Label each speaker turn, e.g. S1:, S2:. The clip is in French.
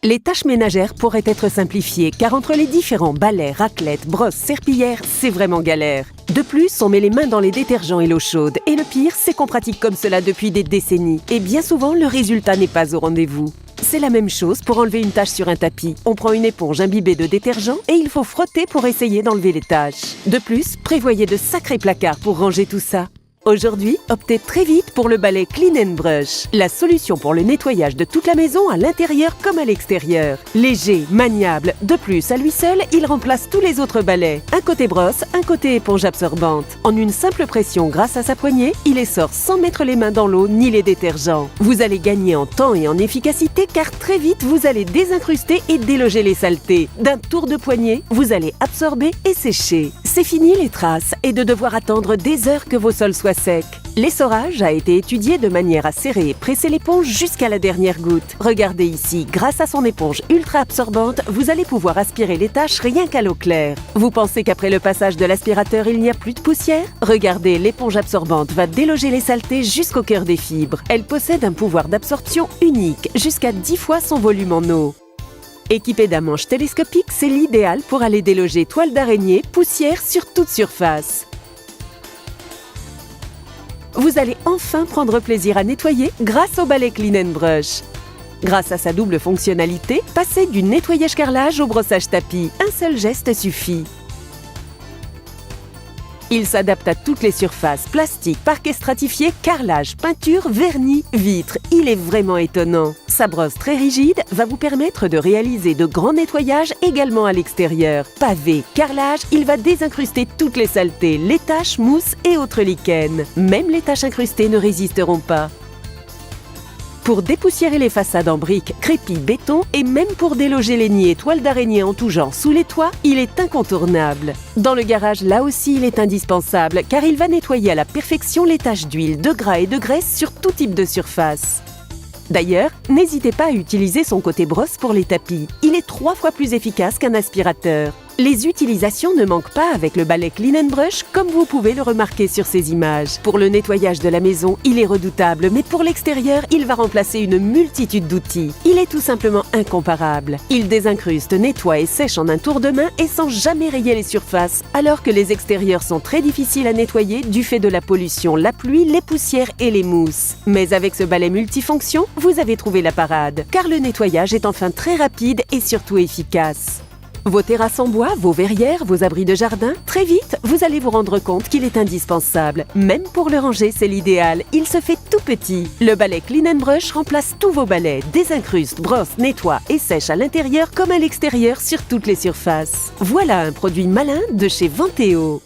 S1: Les tâches ménagères pourraient être simplifiées car entre les différents balais, raclettes, brosses, serpillères, c'est vraiment galère. De plus, on met les mains dans les détergents et l'eau chaude. Et le pire, c'est qu'on pratique comme cela depuis des décennies. Et bien souvent, le résultat n'est pas au rendez-vous. C'est la même chose pour enlever une tache sur un tapis. On prend une éponge imbibée de détergent et il faut frotter pour essayer d'enlever les taches. De plus, prévoyez de sacrés placards pour ranger tout ça. Aujourd'hui, optez très vite pour le balai Clean & Brush, la solution pour le nettoyage de toute la maison à l'intérieur comme à l'extérieur. Léger, maniable, de plus, à lui seul, il remplace tous les autres balais. Un côté brosse, un côté éponge absorbante. En une simple pression grâce à sa poignée, il les sort sans mettre les mains dans l'eau ni les détergents. Vous allez gagner en temps et en efficacité car très vite, vous allez désincruster et déloger les saletés. D'un tour de poignet, vous allez absorber et sécher. C'est fini les traces et de devoir attendre des heures que vos sols soient secs. L'essorage a été étudié de manière à serrer et presser l'éponge jusqu'à la dernière goutte. Regardez ici, grâce à son éponge ultra absorbante, vous allez pouvoir aspirer les taches rien qu'à l'eau claire. Vous pensez qu'après le passage de l'aspirateur, il n'y a plus de poussière? Regardez, l'éponge absorbante va déloger les saletés jusqu'au cœur des fibres. Elle possède un pouvoir d'absorption unique, jusqu'à 10 fois son volume en eau. Équipé d'un manche télescopique, c'est l'idéal pour aller déloger toile d'araignée, poussière sur toute surface. Vous allez enfin prendre plaisir à nettoyer grâce au balai Clean & Brush. Grâce à sa double fonctionnalité, passez du nettoyage carrelage au brossage tapis. Un seul geste suffit. Il s'adapte à toutes les surfaces, plastique, parquet stratifié, carrelage, peinture, vernis, vitres. Il est vraiment étonnant. Sa brosse très rigide va vous permettre de réaliser de grands nettoyages également à l'extérieur. Pavé, carrelage, il va désincruster toutes les saletés, les taches, mousses et autres lichens. Même les taches incrustées ne résisteront pas. Pour dépoussiérer les façades en briques, crépi, béton et même pour déloger les nids et toiles d'araignée en tout genre sous les toits, il est incontournable. Dans le garage, là aussi, il est indispensable car il va nettoyer à la perfection les taches d'huile, de gras et de graisse sur tout type de surface. D'ailleurs, n'hésitez pas à utiliser son côté brosse pour les tapis. Il est 3 fois plus efficace qu'un aspirateur. Les utilisations ne manquent pas avec le balai Clean & Brush, comme vous pouvez le remarquer sur ces images. Pour le nettoyage de la maison, il est redoutable, mais pour l'extérieur, il va remplacer une multitude d'outils. Il est tout simplement incomparable. Il désincruste, nettoie et sèche en un tour de main et sans jamais rayer les surfaces, alors que les extérieurs sont très difficiles à nettoyer du fait de la pollution, la pluie, les poussières et les mousses. Mais avec ce balai multifonction, vous avez trouvé la parade, car le nettoyage est enfin très rapide et surtout efficace. Vos terrasses en bois, vos verrières, vos abris de jardin, très vite, vous allez vous rendre compte qu'il est indispensable. Même pour le ranger, c'est l'idéal. Il se fait tout petit. Le balai Clean & Brush remplace tous vos balais, désincruste, brosse, nettoie et sèche à l'intérieur comme à l'extérieur sur toutes les surfaces. Voilà un produit malin de chez Venteo.